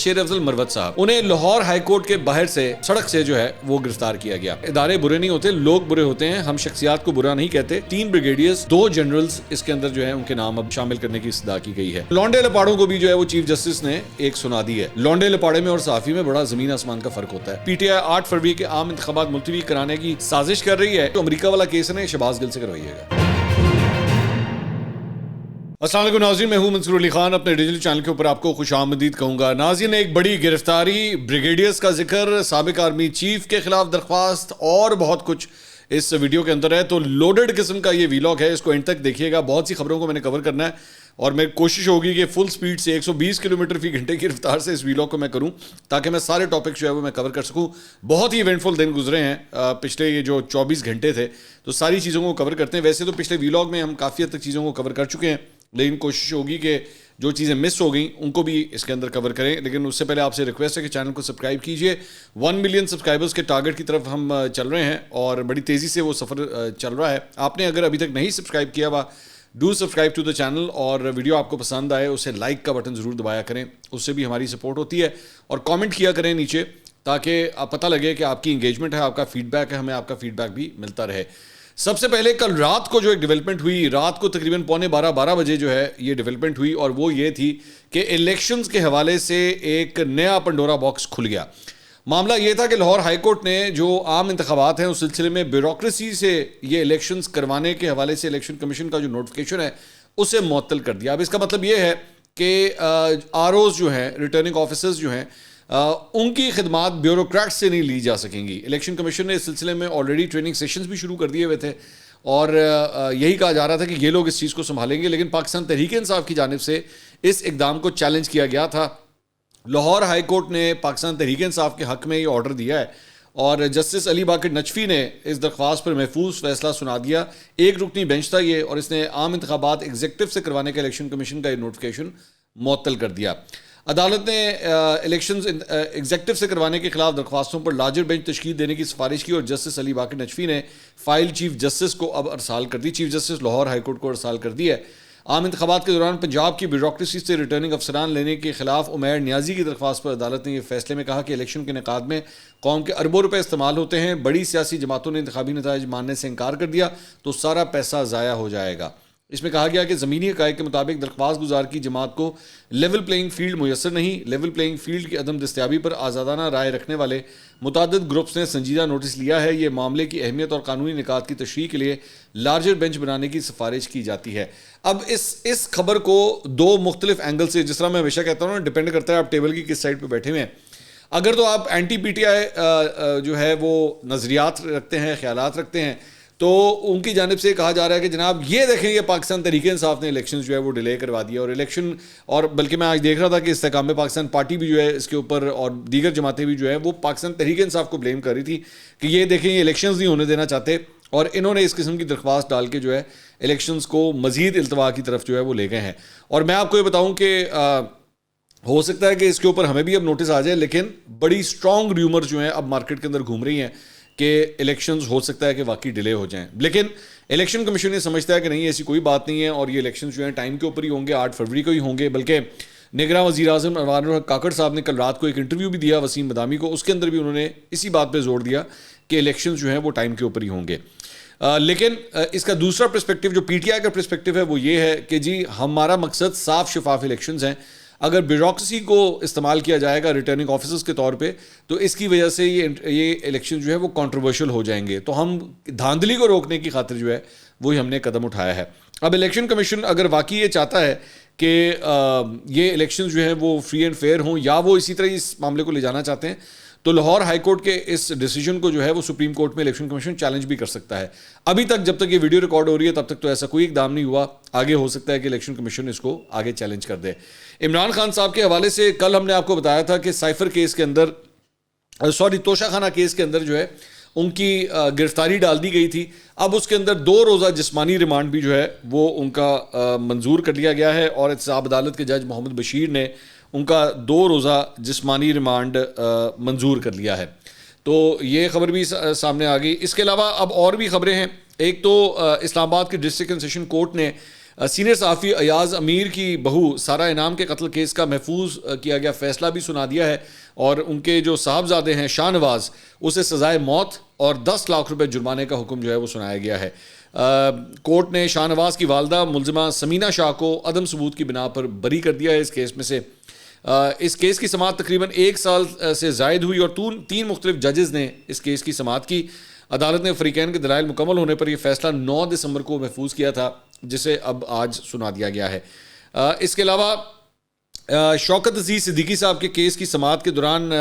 شیر افضل مروت صاحب, انہیں لاہور ہائی کورٹ کے باہر سے سڑک سے جو ہے وہ گرفتار کیا گیا. ادارے برے نہیں ہوتے, لوگ برے ہوتے ہیں, ہم شخصیات کو برا نہیں کہتے. 3 بریگیڈیئرز 2 جنرلز اس کے اندر جو ہے ان کے نام اب شامل کرنے کی استدعا کی گئی ہے. لونڈے لپاڑوں کو بھی جو ہے وہ چیف جسٹس نے ایک سنا دی ہے. لونڈے لپاڑے میں اور صحافی میں بڑا زمین آسمان کا فرق ہوتا ہے. پی ٹی آئی 8 فروری کے عام انتخابات ملتوی کرانے کی سازش کر رہی ہے, تو امریکہ والا کیس نے شہباز گل سے کروائیے گا. السلام علیکم ناظرین, میں ہوں منصور علی خان. اپنے ڈیجیٹل چینل کے اوپر آپ کو خوش آمدید کہوں گا. ناظرین, ایک بڑی گرفتاری, بریگیڈیئرز کا ذکر, سابق آرمی چیف کے خلاف درخواست اور بہت کچھ اس ویڈیو کے اندر ہے. تو لوڈڈ قسم کا یہ ویلاگ ہے, اس کو اینڈ تک دیکھیے گا. بہت سی خبروں کو میں نے کور کرنا ہے اور میری کوشش ہوگی کہ فل سپیڈ سے 120 کلومیٹر فی گھنٹے کی رفتار سے اس ویلاگ کو میں کروں, تاکہ میں سارے ٹاپک جو ہے وہ میں کور کر سکوں. بہت ہی ایونٹفل دن گزرے ہیں پچھلے یہ جو 24 گھنٹے تھے, تو ساری چیزوں کو کور کرتے ہیں. ویسے تو پچھلے ویلاگ میں ہم کافی حد تک چیزوں کو کور کر چکے ہیں, لیکن کوشش ہوگی کہ جو چیزیں مس ہو گئیں ان کو بھی اس کے اندر کور کریں. لیکن اس سے پہلے آپ سے ریکویسٹ ہے کہ چینل کو سبسکرائب کیجئے. 1 ملین سبسکرائبرز کے ٹارگٹ کی طرف ہم چل رہے ہیں اور بڑی تیزی سے وہ سفر چل رہا ہے. آپ نے اگر ابھی تک نہیں سبسکرائب کیا ہوا, do subscribe to the channel, اور ویڈیو آپ کو پسند آئے اسے لائک کا بٹن ضرور دبایا کریں, اس سے بھی ہماری سپورٹ ہوتی ہے. اور کامنٹ کیا کریں نیچے, تاکہ پتہ لگے کہ آپ کی انگیجمنٹ ہے, آپ کا فیڈ بیک ہے, ہمیں آپ کا فیڈ بیک بھی ملتا رہے. سب سے پہلے کل رات کو جو ایک ڈیولپمنٹ ہوئی, رات کو تقریباً 11:45 بجے جو ہے یہ ڈیولپمنٹ ہوئی, اور وہ یہ تھی کہ الیکشنز کے حوالے سے ایک نیا پنڈورا باکس کھل گیا. معاملہ یہ تھا کہ لاہور ہائی کورٹ نے جو عام انتخابات ہیں اس سلسلے میں بیوروکریسی سے یہ الیکشنز کروانے کے حوالے سے الیکشن کمیشن کا جو نوٹیفیکیشن ہے اسے معطل کر دیا. اب اس کا مطلب یہ ہے کہ آر اوز جو ہیں, ریٹرننگ آفیسرز جو ہیں, ان کی خدمات بیوروکریٹ سے نہیں لی جا سکیں گی. الیکشن کمیشن نے اس سلسلے میں آلریڈی ٹریننگ سیشنز بھی شروع کر دیے ہوئے تھے, اور یہی کہا جا رہا تھا کہ یہ لوگ اس چیز کو سنبھالیں گے. لیکن پاکستان تحریک انصاف کی جانب سے اس اقدام کو چیلنج کیا گیا تھا. لاہور ہائی کورٹ نے پاکستان تحریک انصاف کے حق میں یہ آرڈر دیا ہے, اور جسٹس علی باقر نجفی نے اس درخواست پر محفوظ فیصلہ سنا دیا. 1 رکنی بینچ تھا یہ, اور اس نے عام انتخابات ایگزیکٹو سے کروانے کا الیکشن کمیشن کا یہ نوٹیفیکیشن معطل کر دیا. عدالت نے الیکشنز ایگزیکٹو سے کروانے کے خلاف درخواستوں پر لارجر بینچ تشکیل دینے کی سفارش کی, اور جسٹس علی باقر نجفی نے فائل چیف جسٹس کو اب ارسال کر دی. Chief justice Lahore high court کو ارسال کر دی ہے. عام انتخابات کے دوران پنجاب کی بیوروکریسی سے ریٹرننگ افسران لینے کے خلاف عمیر نیازی کی درخواست پر عدالت نے یہ فیصلے میں کہا کہ الیکشن کے انعقاد میں قوم کے اربوں روپے استعمال ہوتے ہیں. بڑی سیاسی جماعتوں نے انتخابی نتائج ماننے سے انکار کر دیا تو سارا پیسہ ضائع ہو جائے گا. اس میں کہا گیا کہ زمینی حقائق کے مطابق درخواست گزار کی جماعت کو لیول پلینگ فیلڈ میسر نہیں. لیول پلینگ فیلڈ کی عدم دستیابی پر آزادانہ رائے رکھنے والے متعدد گروپس نے سنجیدہ نوٹس لیا ہے. یہ معاملے کی اہمیت اور قانونی نکات کی تشریح کے لیے لارجر بینچ بنانے کی سفارش کی جاتی ہے. اب اس خبر کو 2 مختلف اینگل سے, جس طرح میں ہمیشہ کہتا ہوں, ڈپینڈ کرتا ہے آپ ٹیبل کی کس سائڈ پہ بیٹھے ہوئے ہیں. اگر تو آپ اینٹی پی ٹی آئی جو ہے وہ نظریات رکھتے ہیں, خیالات رکھتے ہیں, تو ان کی جانب سے کہا جا رہا ہے کہ جناب یہ دیکھیں یہ پاکستان تحریک انصاف نے الیکشن جو ہے وہ ڈیلے کروا دیا, اور الیکشن, اور بلکہ میں آج دیکھ رہا تھا کہ استحکام پاکستان پارٹی بھی جو ہے اس کے اوپر, اور دیگر جماعتیں بھی جو ہے وہ پاکستان تحریک انصاف کو بلیم کر رہی تھی کہ یہ دیکھیں یہ الیکشنز نہیں ہونے دینا چاہتے, اور انہوں نے اس قسم کی درخواست ڈال کے جو ہے الیکشنز کو مزید التوا کی طرف جو ہے وہ لے گئے ہیں. اور میں آپ کو یہ بتاؤں کہ ہو سکتا ہے کہ اس کے اوپر ہمیں بھی اب نوٹس آ جائے, لیکن بڑی اسٹرانگ ریومر جو ہیں اب مارکیٹ کے اندر گھوم رہی ہیں کہ الیکشنز ہو سکتا ہے کہ واقعی ڈیلے ہو جائیں. لیکن الیکشن کمیشن یہ سمجھتا ہے کہ نہیں, ایسی کوئی بات نہیں ہے, اور یہ الیکشنز جو ہیں ٹائم کے اوپر ہی ہوں گے, 8 فروری کو ہی ہوں گے. بلکہ نگراں وزیر اعظم انوار الحق کاکڑ صاحب نے کل رات کو ایک انٹرویو بھی دیا وسیم مدامی کو, اس کے اندر بھی انہوں نے اسی بات پہ زور دیا کہ الیکشنز جو ہیں وہ ٹائم کے اوپر ہی ہوں گے. لیکن اس کا دوسرا پرسپیکٹیو جو پی ٹی آئی کا پرسپیکٹیو ہے وہ یہ ہے کہ جی ہمارا مقصد صاف شفاف الیکشنز ہیں. اگر بیوروکریسی کو استعمال کیا جائے گا ریٹرننگ آفیسرز کے طور پہ, تو اس کی وجہ سے یہ الیکشن جو ہے وہ کنٹروورشل ہو جائیں گے. تو ہم دھاندلی کو روکنے کی خاطر جو ہے وہی ہم نے قدم اٹھایا ہے. اب الیکشن کمیشن اگر واقعی یہ چاہتا ہے کہ یہ الیکشن جو ہیں وہ فری اینڈ فیئر ہوں, یا وہ اسی طرح اس معاملے کو لے جانا چاہتے ہیں, تو لاہور ہائی کورٹ کے اس ڈیسیجن کو جو ہے وہ سپریم کورٹ میں الیکشن کمیشن چیلنج بھی کر سکتا ہے. ابھی تک جب تک یہ ویڈیو ریکارڈ ہو رہی ہے تب تک تو ایسا کوئی اقدام نہیں ہوا. آگے ہو سکتا ہے کہ الیکشن کمیشن اس کو آگے چیلنج کر دے. عمران خان صاحب کے حوالے سے کل ہم نے آپ کو بتایا تھا کہ سائفر کیس کے اندر, توشہ خانہ کیس کے اندر جو ہے ان کی گرفتاری ڈال دی گئی تھی. اب اس کے اندر 2 روزہ جسمانی ریمانڈ بھی جو ہے وہ ان کا منظور کر لیا گیا ہے, اور احتساب عدالت کے جج محمد بشیر نے ان کا 2 روزہ جسمانی ریمانڈ منظور کر لیا ہے. تو یہ خبر بھی سامنے آ گئی. اس کے علاوہ اب اور بھی خبریں ہیں. ایک تو اسلام آباد کے ڈسٹرکٹ اینڈ سیشن کورٹ نے سینئر صحافی ایاز امیر کی بہو سارہ انعام کے قتل کیس کا محفوظ کیا گیا فیصلہ بھی سنا دیا ہے، اور ان کے جو صاحبزادے ہیں شاہ نواز، اسے سزائے موت اور 10 لاکھ روپے جرمانے کا حکم جو ہے وہ سنایا گیا ہے۔ کورٹ نے شاہ نواز کی والدہ ملزمہ سمینہ شاہ کو عدم ثبوت کی بنا پر بری کر دیا ہے اس کیس میں سے۔ اس کیس کی سماعت تقریباً 1 سال سے زائد ہوئی اور 3 مختلف ججز نے اس کیس کی سماعت کی۔ عدالت نے فریقین کے دلائل مکمل ہونے پر یہ فیصلہ 9 دسمبر کو محفوظ کیا تھا، جسے اب آج سنا دیا گیا ہے۔ اس کے علاوہ شوکت عزیز صدیقی صاحب کے کیس کی سماعت کے دوران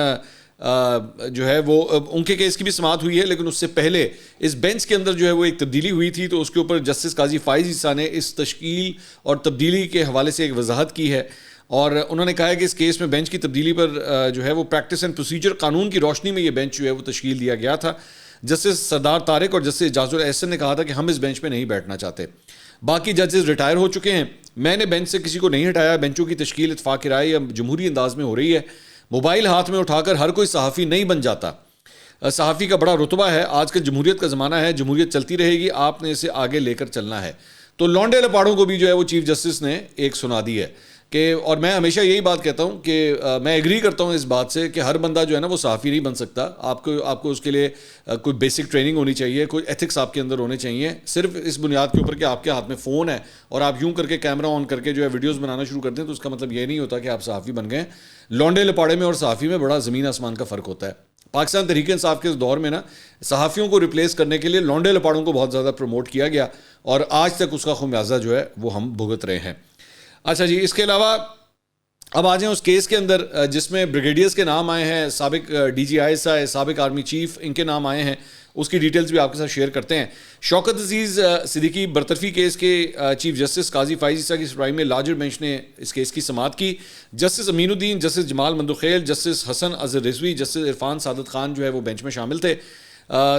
جو ہے وہ ان کے کیس کی بھی سماعت ہوئی ہے، لیکن اس سے پہلے اس بینچ کے اندر جو ہے وہ ایک تبدیلی ہوئی تھی، تو اس کے اوپر جسٹس قاضی فائز عیسیٰ نے اس تشکیل اور تبدیلی کے حوالے سے ایک وضاحت کی ہے، اور انہوں نے کہا ہے کہ اس کیس میں بینچ کی تبدیلی پر جو ہے وہ پریکٹس اینڈ پروسیجر قانون کی روشنی میں یہ بینچ جو ہے وہ تشکیل دیا گیا تھا۔ جسٹس سردار طارق اور جسٹس اعجاز الاحسن نے کہا تھا کہ ہم اس بینچ پہ نہیں بیٹھنا چاہتے، باقی ججز ریٹائر ہو چکے ہیں، میں نے بینچ سے کسی کو نہیں ہٹایا، بینچوں کی تشکیل اتفاق رائے یا جمہوری انداز میں ہو رہی ہے، موبائل ہاتھ میں اٹھا کر ہر کوئی صحافی نہیں بن جاتا، صحافی کا بڑا رتبہ ہے، آج کل جمہوریت کا زمانہ ہے، جمہوریت چلتی رہے گی، آپ نے اسے آگے لے کر چلنا ہے۔ تو لونڈے لپاڑوں کو بھی جو ہے وہ چیف جسٹس نے ایک سنا دی ہے کہ، اور میں ہمیشہ یہی بات کہتا ہوں کہ میں ایگری کرتا ہوں اس بات سے کہ ہر بندہ جو ہے نا وہ صحافی نہیں بن سکتا، آپ کو اس کے لیے کوئی بیسک ٹریننگ ہونی چاہیے، کوئی ایتھکس آپ کے اندر ہونے چاہیے، صرف اس بنیاد کے اوپر کہ آپ کے ہاتھ میں فون ہے اور آپ یوں کر کے کیمرہ آن کر کے جو ہے ویڈیوز بنانا شروع کرتے ہیں، تو اس کا مطلب یہ نہیں ہوتا کہ آپ صحافی بن گئے۔ لونڈے لپاڑے میں اور صحافی میں بڑا زمین آسمان کا فرق ہوتا ہے۔ پاکستان تحریک انصاف کے اس دور میں نا صحافیوں کو ریپلیس کرنے کے لیے لونڈے لپاڑوں کو بہت زیادہ پروموٹ کیا گیا، اور آج تک اس کا خمیازہ جو ہے وہ ہم بھگت رہے ہیں۔ اچھا جی، اس کے علاوہ اب آ جائیں اس کیس کے اندر جس میں بریگیڈیئرز کے نام آئے ہیں، سابق D G I S I, سابق آرمی چیف، ان کے نام آئے ہیں، اس کی ڈیٹیلز بھی آپ کے ساتھ شیئر کرتے ہیں۔ شوکت عزیز صدیقی برطرفی کیس کے چیف جسٹس قاضی فائز عیسیٰ کی سربراہی میں لارجر بینچ نے اس کیس کی سماعت کی۔ جسٹس امین الدین، جسٹس جمال مندوخیل، جسٹس حسن اظہر رضوی، جسٹس عرفان سعادت خان جو ہے وہ بینچ میں شامل تھے۔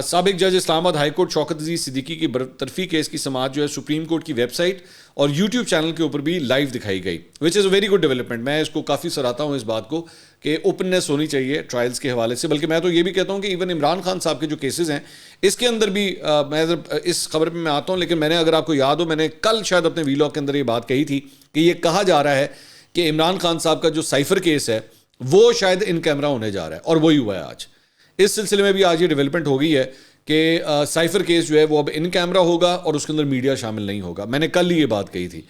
سابق جج اسلام آباد ہائی کورٹ شوکت عزیز صدیقی کی برطرفی کیس کی سماعت جو ہے سپریم کورٹ کی ویب سائٹ اور یوٹیوب چینل کے اوپر بھی لائیو دکھائی گئی، وچ از اے ویری گڈ ڈیولپمنٹ۔ میں اس کو کافی سراہتا ہوں اس بات کو کہ اوپننیس ہونی چاہیے ٹرائلز کے حوالے سے، بلکہ میں تو یہ بھی کہتا ہوں کہ ایون عمران خان صاحب کے جو کیسز ہیں اس کے اندر بھی میں اس خبر پہ میں آتا ہوں، لیکن میں نے، اگر آپ کو یاد ہو، میں نے کل شاید اپنے ویلاگ کے اندر یہ بات کہی تھی کہ یہ کہا جا رہا ہے کہ عمران خان صاحب کا جو سائفر کیس ہے وہ شاید ان کیمرہ ہونے جا رہا ہے، اور وہی ہوا ہے آج۔ اس سلسلے میں بھی آج یہ ڈیولپمنٹ ہو گئی ہے کہ سائفر کیس جو ہے وہ اب ان کیمرہ ہوگا اور اس کے اندر میڈیا شامل نہیں ہوگا۔ میں نے کل ہی یہ بات کہی تھی۔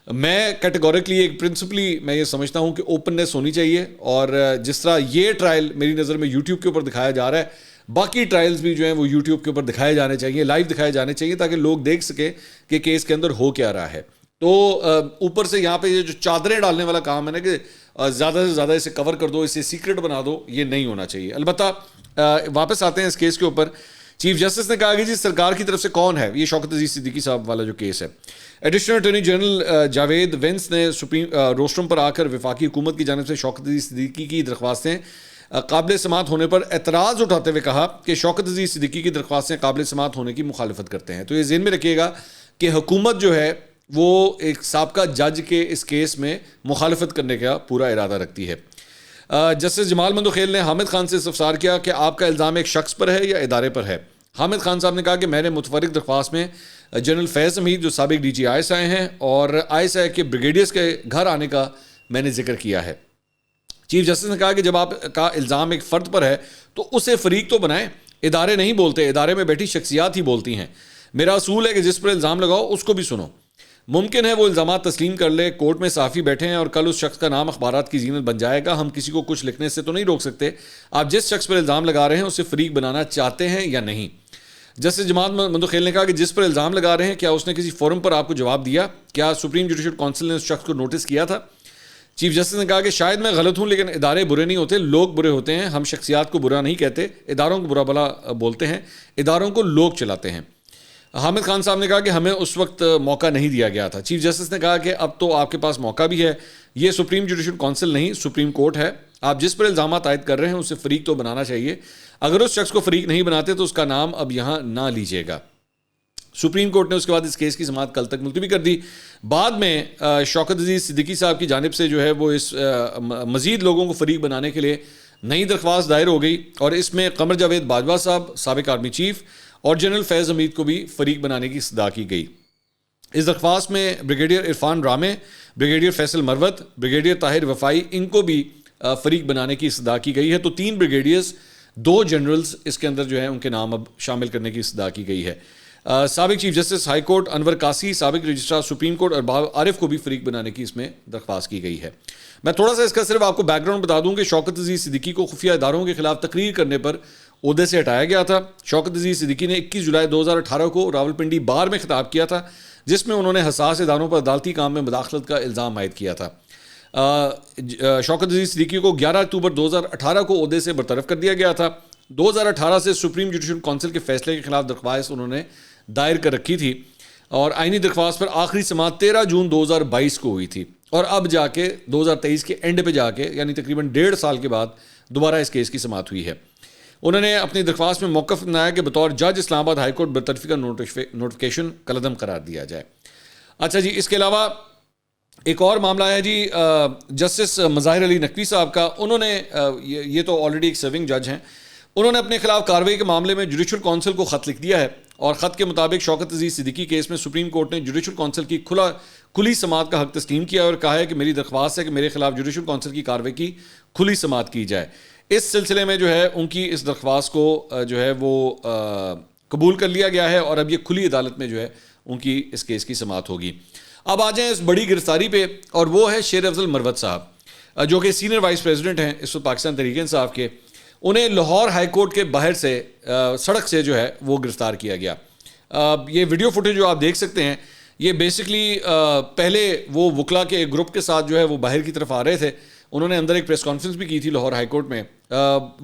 میں کیٹیگوریکلی ایک پرنسپلی میں یہ سمجھتا ہوں کہ اوپننیس ہونی چاہیے، اور جس طرح یہ ٹرائل میری نظر میں یوٹیوب کے اوپر دکھایا جا رہا ہے، باقی ٹرائلز بھی جو ہیں وہ یوٹیوب کے اوپر دکھائے جانے چاہیے، لائیو دکھائے جانے چاہیے، تاکہ لوگ دیکھ سکیں کہ کیس کے اندر ہو کیا رہا ہے۔ تو اوپر سے یہاں پہ یہ جو چادریں ڈالنے والا کام ہے نا کہ زیادہ سے زیادہ اسے کور کر دو، اسے سیکرٹ بنا دو، یہ نہیں ہونا چاہیے۔ البتہ واپس آتے ہیں اس کیس کے اوپر۔ چیف جسٹس نے کہا کہ جی سرکار کی طرف سے کون ہے یہ شوکت عزیز صدیقی صاحب والا جو کیس ہے۔ Additional attorney general Javed Wains نے روسٹرم پر آ کر وفاقی حکومت کی جانب سے شوکت عزیز صدیقی کی درخواستیں قابل سماعت ہونے پر اعتراض اٹھاتے ہوئے کہا کہ شوکت عزیز صدیقی کی درخواستیں قابل سماعت ہونے کی مخالفت کرتے ہیں۔ تو یہ ذہن میں رکھیے گا کہ حکومت جو ہے وہ ایک سابقہ جج کے اس کیس میں مخالفت کرنے کا پورا ارادہ رکھتی ہے۔ جسٹس جمال مندوخیل نے حامد خان سے استفسار کیا کہ آپ کا الزام ایک شخص پر ہے یا ادارے پر ہے۔ حامد خان صاحب نے کہا کہ میں نے متفرق درخواست میں جنرل فیض حمید جو سابق D G I S I ہیں اور آئی ایس آئی کے بریگیڈیئرز کے گھر آنے کا میں نے ذکر کیا ہے۔ چیف جسٹس نے کہا کہ جب آپ کا الزام ایک فرد پر ہے تو اسے فریق تو بنائیں، ادارے نہیں بولتے، ادارے میں بیٹھی شخصیات ہی بولتی ہیں۔ میرا اصول ہے کہ جس پر الزام لگاؤ اس کو بھی سنو۔ ممکن ہے وہ الزامات تسلیم کر لے، کورٹ میں صحافی بیٹھے ہیں اور کل اس شخص کا نام اخبارات کی زینت بن جائے گا، ہم کسی کو کچھ لکھنے سے تو نہیں روک سکتے۔ آپ جس شخص پر الزام لگا رہے ہیں اسے فریق بنانا چاہتے ہیں یا نہیں؟ جسٹس جمال مندوخیل نے کہا کہ جس پر الزام لگا رہے ہیں کیا اس نے کسی فورم پر آپ کو جواب دیا؟ کیا سپریم جوڈیشل کونسل نے اس شخص کو نوٹس کیا تھا؟ چیف جسٹس نے کہا کہ شاید میں غلط ہوں، لیکن ادارے برے نہیں ہوتے، لوگ برے ہوتے ہیں، ہم شخصیات کو برا نہیں کہتے، اداروں کو برا بھلا بولتے ہیں، اداروں کو لوگ چلاتے ہیں۔ حامد خان صاحب نے کہا کہ ہمیں اس وقت موقع نہیں دیا گیا تھا۔ چیف جسٹس نے کہا کہ اب تو آپ کے پاس موقع بھی ہے، یہ سپریم جوڈیشل کونسل نہیں سپریم کورٹ ہے، آپ جس پر الزامات عائد کر رہے ہیں اسے فریق تو بنانا چاہیے، اگر اس شخص کو فریق نہیں بناتے تو اس کا نام اب یہاں نہ لیجیے گا۔ سپریم کورٹ نے اس کے بعد اس کیس کی سماعت کل تک ملتوی کر دی۔ بعد میں شوکت عزیز صدیقی صاحب کی جانب سے جو ہے وہ اس مزید لوگوں کو فریق بنانے کے لیے نئی درخواست دائر ہو گئی، اور اس میں قمر جاوید باجوہ صاحب سابق آرمی چیف اور جنرل فیض حمید کو بھی فریق بنانے کی صدا کی گئی۔ اس درخواست میں بریگیڈیئر عرفان رامے، بریگیڈیئر فیصل مروت، بریگیڈیئر طاہر وفائی، ان کو بھی فریق بنانے کی استدعا کی گئی ہے. تو 3 بریگیڈیئرز، 2 جنرلز اس کے اندر جو ہے ان کے نام اب شامل کرنے کی استدعا کی گئی ہے. سابق چیف جسٹس ہائی کورٹ انور قاسی، سابق رجسٹرار سپریم کورٹ ارباب عارف کو بھی فریق بنانے کی اس میں درخواست کی گئی ہے. میں تھوڑا سا اس کا صرف آپ کو بیک گراؤنڈ بتا دوں کہ شوکت عزیز صدیقی کو خفیہ اداروں کے خلاف تقریر کرنے پر عہدے سے ہٹایا گیا تھا. شوکت عزیز صدیقی نے 21 جولائی 2018 کو راولپنڈی بار میں خطاب کیا تھا، جس میں انہوں نے حساس اداروں پر عدالتی کام میں مداخلت کا الزام عائد کیا تھا. شوکت عزیز صدیقی کو 11 اکتوبر 2018 کو عہدے سے برطرف کر دیا گیا تھا. 2018 سے سپریم جوڈیشل کونسل کے فیصلے کے خلاف درخواست انہوں نے دائر کر رکھی تھی اور آئینی درخواست پر آخری سماعت 13 جون 2022 کو ہوئی تھی، اور اب جا کے 2023 کے اینڈ پہ جا کے یعنی تقریباً 1.5 سال کے بعد دوبارہ اس کیس کی سماعت ہوئی ہے. انہوں نے اپنی درخواست میں موقف بنایا کہ بطور جج اسلام آباد ہائی کورٹ برطرفی کا نوٹیفیکیشن کالعدم قرار دیا جائے. اچھا جی، اس کے علاوہ ایک اور معاملہ ہے جی جسٹس مظاہر علی نقوی صاحب کا. انہوں نے یہ تو آلریڈی ایک سرونگ جج ہیں، انہوں نے اپنے خلاف کارروائی کے معاملے میں جوڈیشل کونسل کو خط لکھ دیا ہے، اور خط کے مطابق شوکت عزیز صدیقی کیس میں سپریم کورٹ نے جوڈیشل کونسل کی کھلی سماعت کا حق تسلیم کیا اور کہا ہے کہ میری درخواست ہے کہ میرے خلاف جوڈیشل کونسل کی کارروائی کی کھلی سماعت کی جائے. اس سلسلے میں جو ہے ان کی اس درخواست کو جو ہے وہ قبول کر لیا گیا ہے، اور اب یہ کھلی عدالت میں جو ہے ان کی اس کیس کی سماعت ہوگی. اب آ جائیں اس بڑی گرفتاری پہ، اور وہ ہے شیر افضل مروت صاحب، جو کہ سینئر وائس پریزیڈنٹ ہیں اس وقت پاکستان تحریک انصاف کے. انہیں لاہور ہائی کورٹ کے باہر سے سڑک سے جو ہے وہ گرفتار کیا گیا. یہ ویڈیو فوٹیج جو آپ دیکھ سکتے ہیں، یہ بیسکلی پہلے وہ وکلا کے ایک گروپ کے ساتھ جو ہے وہ باہر کی طرف آ رہے تھے. انہوں نے اندر ایک پریس کانفرنس بھی کی تھی لاہور ہائی کورٹ میں،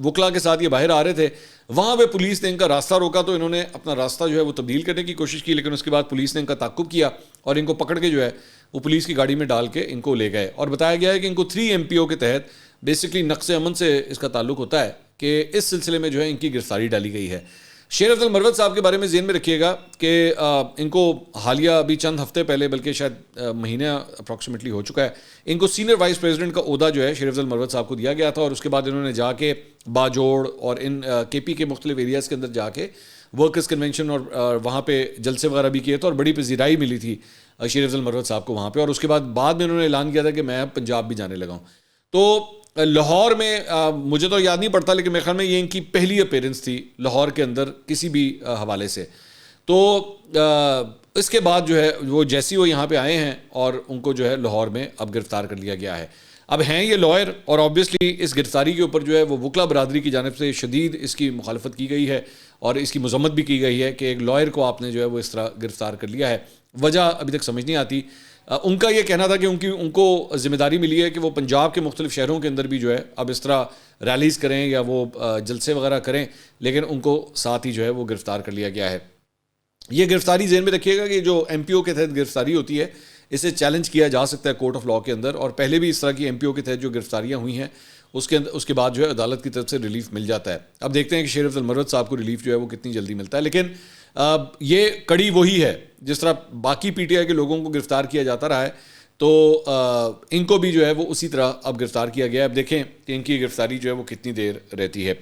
وکلا کے ساتھ یہ باہر آ رہے تھے. وہاں پہ پولیس نے ان کا راستہ روکا تو انہوں نے اپنا راستہ جو ہے وہ تبدیل کرنے کی کوشش کی، لیکن اس کے بعد پولیس نے ان کا تعاقب کیا اور ان کو پکڑ کے جو ہے وہ پولیس کی گاڑی میں ڈال کے ان کو لے گئے. اور بتایا گیا ہے کہ ان کو 3 MPO کے تحت بیسکلی نقص امن سے اس کا تعلق ہوتا ہے کہ اس سلسلے میں جو ہے ان کی گرفتاری ڈالی گئی ہے. شیر افضل مروت صاحب کے بارے میں ذہن میں رکھیے گا کہ ان کو حالیہ ابھی چند ہفتے پہلے، بلکہ شاید مہینہ اپروکسیمیٹلی ہو چکا ہے، ان کو سینئر وائس پریزیڈنٹ کا عہدہ جو ہے شیر افضل مروت صاحب کو دیا گیا تھا، اور اس کے بعد انہوں نے جا کے باجوڑ اور ان KP کے مختلف ایریاز کے اندر جا کے ورکرز کنونشن اور وہاں پہ جلسے وغیرہ بھی کیے تھے، اور بڑی پذیرائی ملی تھی شیر افضل مروت صاحب کو وہاں پہ. اور اس کے بعد میں انہوں نے اعلان کیا تھا کہ میں پنجاب بھی جانے لگا ہوں. تو لاہور میں مجھے تو یاد نہیں پڑتا، لیکن میرے خیال میں یہ ان کی پہلی اپیرنس تھی لاہور کے اندر کسی بھی حوالے سے. تو اس کے بعد جو ہے وہ جیسی وہ یہاں پہ آئے ہیں اور ان کو جو ہے لاہور میں اب گرفتار کر لیا گیا ہے. اب ہیں یہ لائر، اور آبویسلی اس گرفتاری کے اوپر جو ہے وہ وکلا برادری کی جانب سے شدید اس کی مخالفت کی گئی ہے اور اس کی مذمت بھی کی گئی ہے کہ ایک لائر کو آپ نے جو ہے وہ اس طرح گرفتار کر لیا ہے. وجہ ابھی تک سمجھ نہیں آتی. ان کا یہ کہنا تھا کہ ان کو ذمہ داری ملی ہے کہ وہ پنجاب کے مختلف شہروں کے اندر بھی جو ہے اب اس طرح ریلیز کریں یا وہ جلسے وغیرہ کریں، لیکن ان کو ساتھ ہی جو ہے وہ گرفتار کر لیا گیا ہے. یہ گرفتاری ذہن میں رکھیے گا کہ جو MPO کے تحت گرفتاری ہوتی ہے اسے چیلنج کیا جا سکتا ہے کورٹ آف لاء کے اندر، اور پہلے بھی اس طرح کی MPO کے تحت جو گرفتاریاں ہوئی ہیں اس کے بعد جو ہے عدالت کی طرف سے ریلیف مل جاتا ہے. اب دیکھتے ہیں کہ شیر افضل مروت صاحب کو ریلیف جو ہے وہ کتنی جلدی ملتا ہے. لیکن یہ کڑی وہی ہے جس طرح باقی PTI کے لوگوں کو گرفتار کیا جاتا رہا ہے، تو ان کو بھی جو ہے وہ اسی طرح اب گرفتار کیا گیا ہے. اب دیکھیں کہ ان کی گرفتاری جو ہے وہ کتنی دیر رہتی ہے.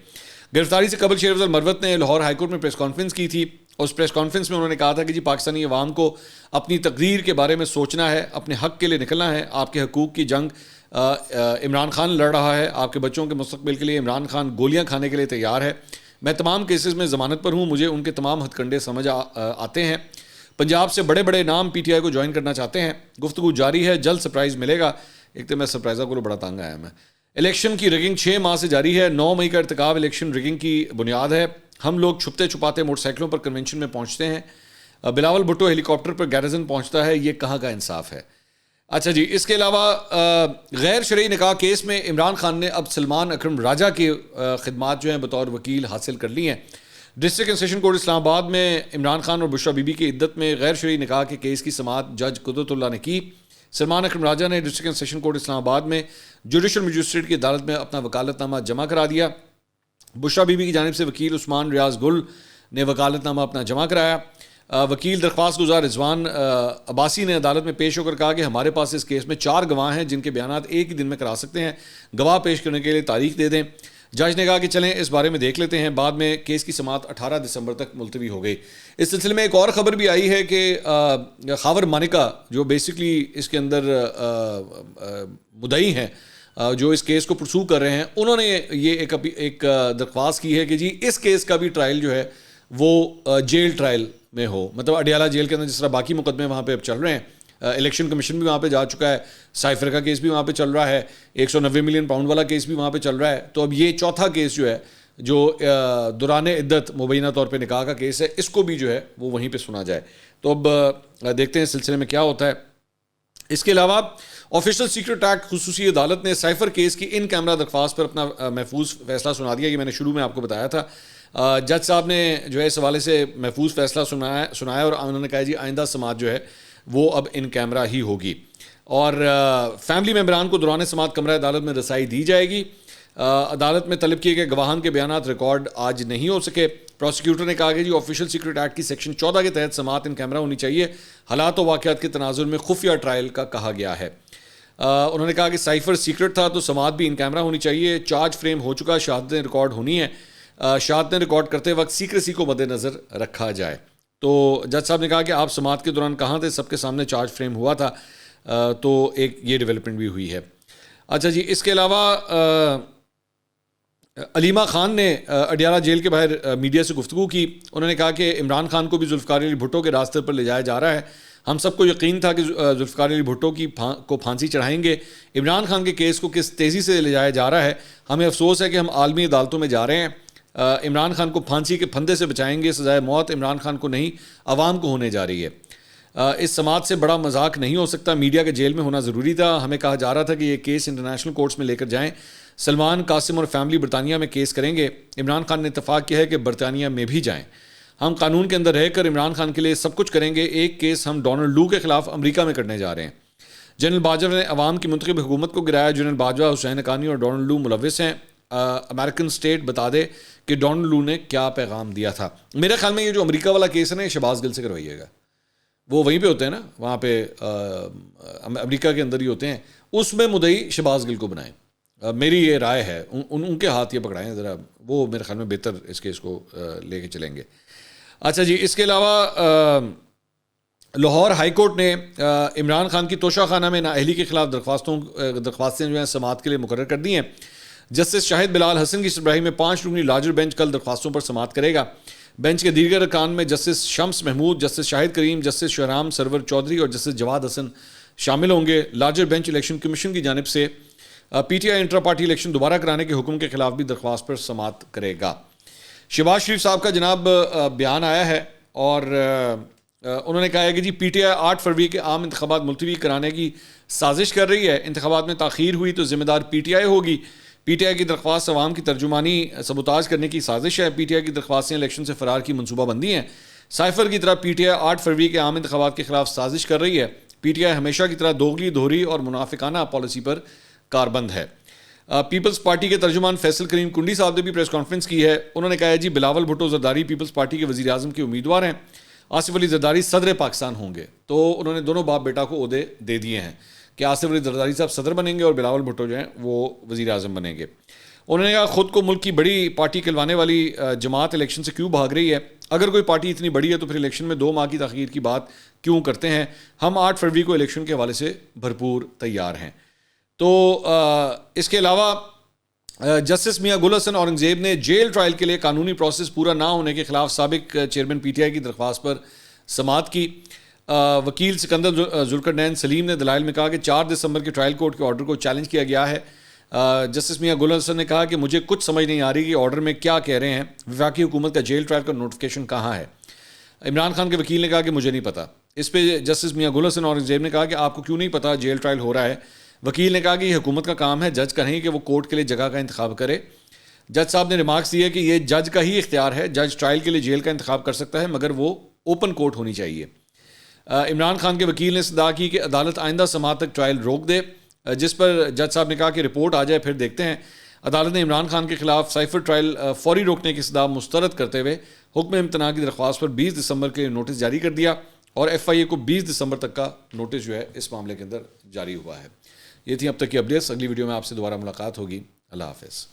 گرفتاری سے قبل شیر افضل مروت نے لاہور ہائی کورٹ میں پریس کانفرنس کی تھی. اس پریس کانفرنس میں انہوں نے کہا تھا کہ جی پاکستانی عوام کو اپنی تقدیر کے بارے میں سوچنا ہے، اپنے حق کے لیے نکلنا ہے. آپ کے حقوق کی جنگ عمران خان لڑ رہا ہے، آپ کے بچوں کے مستقبل کے لیے عمران خان گولیاں کھانے کے لیے تیار ہے. میں تمام کیسز میں ضمانت پر ہوں، مجھے ان کے تمام ہتھ کنڈے سمجھ آتے ہیں. پنجاب سے بڑے بڑے نام PTI کو جوائن کرنا چاہتے ہیں. گفتگو جاری ہے، جلد سرپرائز ملے گا. ایک تو میں سرپرائزہ کو بڑا تنگ آیا میں. الیکشن کی رگنگ 6 ماہ سے جاری ہے. 9 مئی کا ارتکاب الیکشن رگنگ کی بنیاد ہے. ہم لوگ چھپتے چھپاتے موٹر سائیکلوں پر کنونشن میں پہنچتے ہیں. بلاول بھٹو ہیلی کاپٹر پر گیرزن پہنچتا ہے. یہ کہاں کا انصاف ہے؟ اچھا جی، اس کے علاوہ غیر شرعی نکاح کیس میں عمران خان نے اب سلمان اکرم راجہ کی خدمات جو ہیں بطور وکیل حاصل کر لی ہیں. ڈسٹرکٹ اینڈ سیشن کورٹ اسلام آباد میں عمران خان اور بشرا بی بی کی عدت میں غیر شرعی نکاح کے کیس کی سماعت جج قدرت اللہ نے کی. سلمان اکرم راجہ نے ڈسٹرکٹ اینڈ سیشن کورٹ اسلام آباد میں جوڈیشل مجسٹریٹ کی عدالت میں اپنا وکالت نامہ جمع کرا دیا. بشرا بی بی کی جانب سے وکیل عثمان ریاض گل نے وکالت نامہ اپنا جمع کرایا. وکیل درخواست گزار رضوان عباسی نے عدالت میں پیش ہو کر کہا کہ ہمارے پاس اس کیس میں 4 گواہ ہیں جن کے بیانات ایک ہی دن میں کرا سکتے ہیں. گواہ پیش کرنے کے لیے تاریخ دے دیں. جج نے کہا کہ چلیں اس بارے میں دیکھ لیتے ہیں. بعد میں کیس کی سماعت 18 دسمبر تک ملتوی ہو گئی. اس سلسلے میں ایک اور خبر بھی آئی ہے کہ خاور مانیکا جو بیسکلی اس کے اندر مدعی ہیں جو اس کیس کو پرسو کر رہے ہیں, انہوں نے یہ ایک درخواست کی ہے کہ جی اس کیس کا بھی ٹرائل جو ہے وہ جیل ٹرائل میں ہو. مطلب اڈیالہ جیل کے اندر جس طرح باقی مقدمے وہاں پہ اب چل رہے ہیں, الیکشن کمیشن بھی وہاں پہ جا چکا ہے, سائفر کا کیس بھی وہاں پہ چل رہا ہے, 190 ملین پاؤنڈ والا کیس بھی وہاں پہ چل رہا ہے. تو اب یہ چوتھا کیس جو ہے جو دوران عدت مبینہ طور پہ نکاح کا کیس ہے, اس کو بھی جو ہے وہ وہیں پہ سنا جائے. تو اب دیکھتے ہیں اس سلسلے میں کیا ہوتا ہے. اس کے علاوہ آفیشل سیکرٹ ایکٹ خصوصی عدالت نے سائفر کیس کی ان کیمرہ درخواست پر اپنا محفوظ فیصلہ سنا دیا. یہ میں نے شروع میں آپ کو بتایا تھا. جج صاحب نے جو ہے اس حوالے سے محفوظ فیصلہ سنایا اور انہوں نے کہا جی آئندہ سماعت جو ہے وہ اب ان کیمرہ ہی ہوگی, اور فیملی ممبران کو دوران سماعت کمرہ عدالت میں رسائی دی جائے گی. عدالت میں طلب کیے گئے گواہان کے بیانات ریکارڈ آج نہیں ہو سکے. پروسیکیوٹر نے کہا کہ جی آفیشل سیکرٹ ایکٹ کی سیکشن 14 کے تحت سماعت ان کیمرہ ہونی چاہیے. حالات و واقعات کے تناظر میں خفیہ ٹرائل کا کہا گیا ہے. انہوں نے کہا کہ سائفر سیکرٹ تھا تو سماعت بھی ان کیمرہ ہونی چاہیے. چارج فریم ہو چکا, شہادتیں ریکارڈ ہونی ہیں. شہادتیں ریکارڈ کرتے وقت سیکریسی کو مد نظر رکھا جائے. تو جج صاحب نے کہا کہ آپ سماعت کے دوران کہاں تھے, سب کے سامنے چارج فریم ہوا تھا. تو ایک یہ ڈیولپمنٹ بھی ہوئی ہے. اچھا جی, اس کے علاوہ علیمہ خان نے اڈیالہ جیل کے باہر میڈیا سے گفتگو کی. انہوں نے کہا کہ عمران خان کو بھی ذوالفقار علی بھٹو کے راستے پر لے جایا جا رہا ہے. ہم سب کو یقین تھا کہ ذوالفقار علی بھٹو کو پھانسی چڑھائیں گے. عمران خان کے کیس کو کس تیزی سے لے جایا جا رہا ہے. ہمیں افسوس ہے کہ ہم عالمی عدالتوں میں جا رہے ہیں. عمران خان کو پھانسی کے پھندے سے بچائیں گے. سزائے موت عمران خان کو نہیں عوام کو ہونے جا رہی ہے. اس سماعت سے بڑا مذاق نہیں ہو سکتا. میڈیا کے جیل میں ہونا ضروری تھا. ہمیں کہا جا رہا تھا کہ یہ کیس انٹرنیشنل کورٹس میں لے کر جائیں. سلمان, قاسم اور فیملی برطانیہ میں کیس کریں گے. عمران خان نے اتفاق کیا ہے کہ برطانیہ میں بھی جائیں. ہم قانون کے اندر رہ کر عمران خان کے لیے سب کچھ کریں گے. ایک کیس ہم ڈونلڈ لو کے خلاف امریکہ میں کرنے جا رہے ہیں. جنرل باجوہ نے عوام کی منتخب حکومت کو گرایا. جنرل باجوہ, حسین حقانی اور ڈونلڈ لو ملوث ہیں. امریکن اسٹیٹ بتا دے کہ ڈونلڈ لو نے کیا پیغام دیا تھا. میرے خیال میں یہ جو امریکہ والا کیس ہے نا, یہ شہباز گل سے کروائیے گا. وہ وہیں پہ ہوتے ہیں نا, وہاں پہ امریکہ کے اندر ہی ہوتے ہیں. اس میں مدعی شہباز گل کو بنائیں. میری یہ رائے ہے, ان کے ہاتھ یہ پکڑائیں ذرا, وہ میرے خیال میں بہتر اس کیس کو لے کے چلیں گے. اچھا جی, اس کے علاوہ لاہور ہائی کورٹ نے عمران خان کی توشہ خانہ میں نااہلی کے خلاف درخواستیں جو ہیں سماعت کے لیے مقرر کر دی ہیں. جسٹس شاہد بلال حسن کی سربراہی میں 5 رکنی لارجر بینچ کل درخواستوں پر سماعت کرے گا. بینچ کے دیگر ارکان میں جسٹس شمس محمود, جسٹس شاہد کریم, جسٹس شہرام سرور چودھری اور جسٹس جواد حسن شامل ہوں گے. لارجر بینچ الیکشن کمیشن کی جانب سے P T I intra party election دوبارہ کرانے کے حکم کے خلاف بھی درخواست پر سماعت کرے گا. شہباز شریف صاحب کا جناب بیان آیا ہے اور انہوں نے کہا ہے کہ جی پی ٹی آئی 8 فروری کے عام انتخابات ملتوی کرانے کی سازش کر رہی ہے. انتخابات میں تاخیر ہوئی تو ذمہ دار پی ٹی آئی ہوگی. پی ٹی آئی کی درخواست عوام کی ترجمانی سبوتاژ کرنے کی سازش ہے. پی ٹی آئی کی درخواستیں الیکشن سے فرار کی منصوبہ بندی ہیں. سائفر کی طرح پی ٹی آئی 8 فروری کے عام انتخابات کے خلاف سازش کر رہی ہے. پی ٹی آئی ہمیشہ کی طرح دوغلی, دہری اور منافقانہ پالیسی پر کاربند ہے. پیپلز پارٹی کے ترجمان فیصل کریم کنڈی صاحب نے بھی پریس کانفرنس کی ہے. انہوں نے کہا ہے جی بلاول بھٹو زرداری پیپلز پارٹی کے وزیر اعظم کے امیدوار ہیں. آصف علی زرداری صدر پاکستان ہوں گے. تو انہوں نے دونوں باپ بیٹا کو عہدے دے دیے ہیں کہ آصف علی زرداری صاحب صدر بنیں گے اور بلاول بھٹو جو ہیں وہ وزیر اعظم بنیں گے. انہوں نے کہا خود کو ملک کی بڑی پارٹی کہلوانے والی جماعت الیکشن سے کیوں بھاگ رہی ہے. اگر کوئی پارٹی اتنی بڑی ہے تو پھر الیکشن میں 2 ماہ کی تاخیر کی بات کیوں کرتے ہیں. ہم 8 فروری کو الیکشن کے حوالے سے بھرپور تیار ہیں. تو اس کے علاوہ جسٹس میاں گل حسن اورنگزیب نے جیل ٹرائل کے لیے قانونی پروسیس پورا نہ ہونے کے خلاف سابق چیئرمین پی ٹی آئی کی درخواست پر سماعت کی. وکیل سکندر ذوالقرنین سلیم نے دلائل میں کہا کہ 4 دسمبر کے ٹرائل کورٹ کے آرڈر کو چیلنج کیا گیا ہے. جسٹس میاں گل حسن نے کہا کہ مجھے کچھ سمجھ نہیں آ رہی کہ آرڈر میں کیا کہہ رہے ہیں. وفاقی حکومت کا جیل ٹرائل کا نوٹیفکیشن کہاں ہے. عمران خان کے وکیل نے کہا کہ مجھے نہیں پتا. اس پہ جسٹس میاں گل حسن اورنگزیب نے کہا کہ آپ کو کیوں نہیں پتا جیل ٹرائل ہو رہا ہے. وکیل نے کہا کہ یہ حکومت کا کام ہے, جج کا نہیں کہ وہ کورٹ کے لیے جگہ کا انتخاب کرے. جج صاحب نے ریمارکس دیے کہ یہ جج کا ہی اختیار ہے. جج ٹرائل کے لیے جیل کا انتخاب کر سکتا ہے مگر وہ اوپن کورٹ ہونی چاہیے. عمران خان کے وکیل نے استدعا کی کہ عدالت آئندہ سماعت تک ٹرائل روک دے, جس پر جج صاحب نے کہا کہ رپورٹ آ جائے پھر دیکھتے ہیں. عدالت نے عمران خان کے خلاف سائفر ٹرائل فوری روکنے کی استدعا مسترد کرتے ہوئے حکم امتناع کی درخواست پر 20 دسمبر کے نوٹس جاری کر دیا اور ایف آئی اے کو 20 دسمبر تک کا نوٹس جو ہے اس معاملے کے اندر جاری ہوا ہے. یہ تھی اب تک کی اپڈیٹس. اگلی ویڈیو میں آپ سے دوبارہ ملاقات ہوگی. اللہ حافظ.